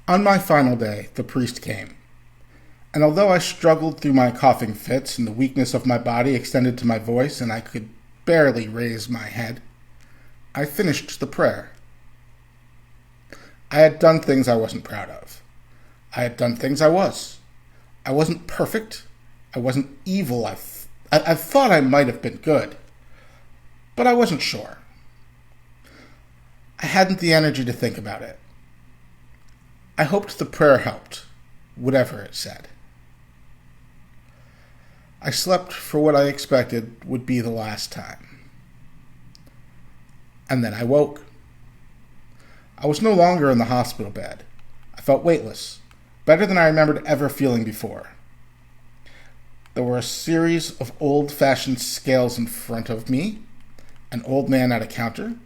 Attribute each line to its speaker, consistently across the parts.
Speaker 1: On my final day, the priest came, and although I struggled through my coughing fits and the weakness of my body extended to my voice and I could barely raise my head, I finished the prayer. I had done things I wasn't proud of. I had done things I was. I wasn't perfect. I wasn't evil. I thought I might have been good, but I wasn't sure. I hadn't the energy to think about it. I hoped the prayer helped, whatever it said. I slept for what I expected would be the last time. And then I woke. I was no longer in the hospital bed. I felt weightless, better than I remembered ever feeling before. There were a series of old-fashioned scales in front of me, an old man at a counter,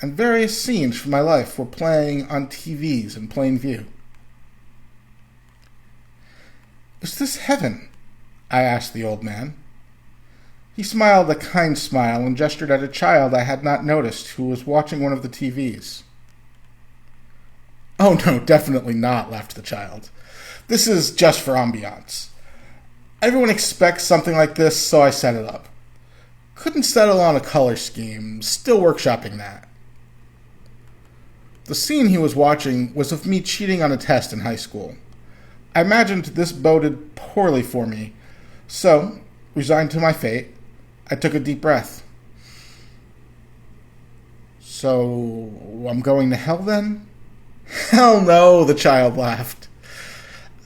Speaker 1: and various scenes from my life were playing on TVs in plain view. "Is this heaven?" I asked the old man. He smiled a kind smile and gestured at a child I had not noticed who was watching one of the TVs. "Oh no, definitely not," laughed the child. "This is just for ambiance. Everyone expects something like this, so I set it up. Couldn't settle on a color scheme, still workshopping that." The scene he was watching was of me cheating on a test in high school. I imagined this boded poorly for me, so, resigned to my fate, I took a deep breath. "So, I'm going to hell then?" "Hell no," the child laughed.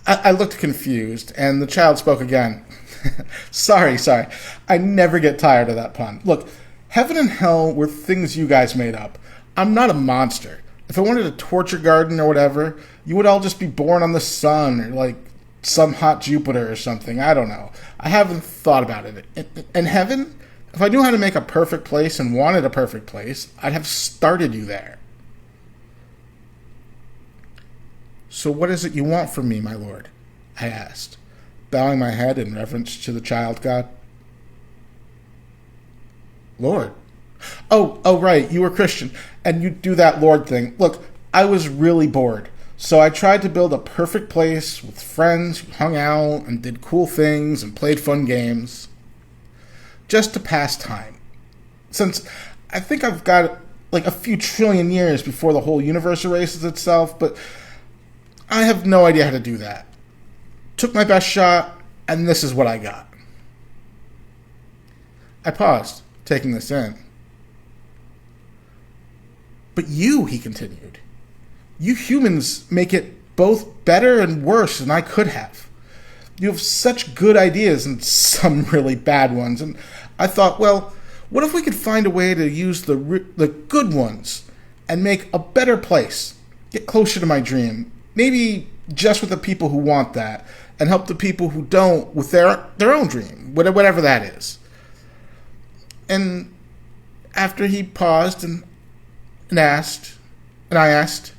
Speaker 1: I looked confused, and the child spoke again. Sorry. I never get tired of that pun. Look, heaven and hell were things you guys made up. I'm not a monster. If I wanted a torture garden or whatever, you would all just be born on the sun or, like, some hot Jupiter or something. I don't know. I haven't thought about it. In heaven, if I knew how to make a perfect place and wanted a perfect place, I'd have started you there. "So what is it you want from me, my lord?" I asked, bowing my head in reverence to the child god. "Lord? Oh, right, you were Christian, and you do that Lord thing. Look, I was really bored, so I tried to build a perfect place with friends who hung out and did cool things and played fun games. Just to pass time. Since I think I've got, like, a few trillion years before the whole universe erases itself, but I have no idea how to do that. Took my best shot, and this is what I got." I paused, taking this in. "But you," he continued, "you humans make it both better and worse than I could have. You have such good ideas and some really bad ones, and I thought, well, what if we could find a way to use the good ones and make a better place, get closer to my dream, maybe just with the people who want that, and help the people who don't with their own dream, whatever that is." And after he paused and I asked,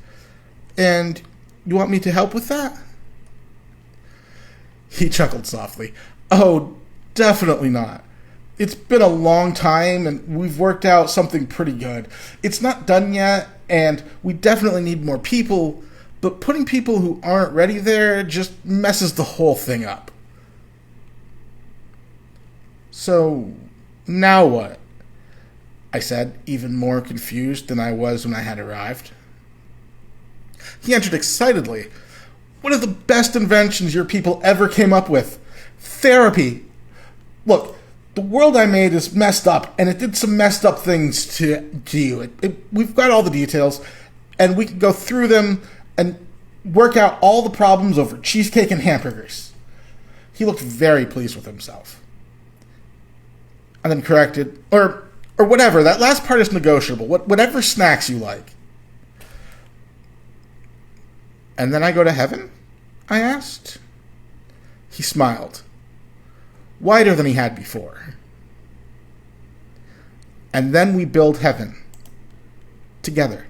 Speaker 1: "And you want me to help with that?" He chuckled softly. "Oh, definitely not. It's been a long time, and we've worked out something pretty good. It's not done yet, and we definitely need more people, but putting people who aren't ready there just messes the whole thing up." "So, now what?" I said, even more confused than I was when I had arrived. He answered excitedly, "One of the best inventions your people ever came up with. Therapy. Look, the world I made is messed up, and it did some messed up things to you. We've got all the details, and we can go through them and work out all the problems over cheesecake and hamburgers." He looked very pleased with himself. And then corrected, or whatever, that last part is negotiable. Whatever snacks you like. "And then I go to heaven?" I asked. He smiled, wider than he had before. "And then we build heaven. Together."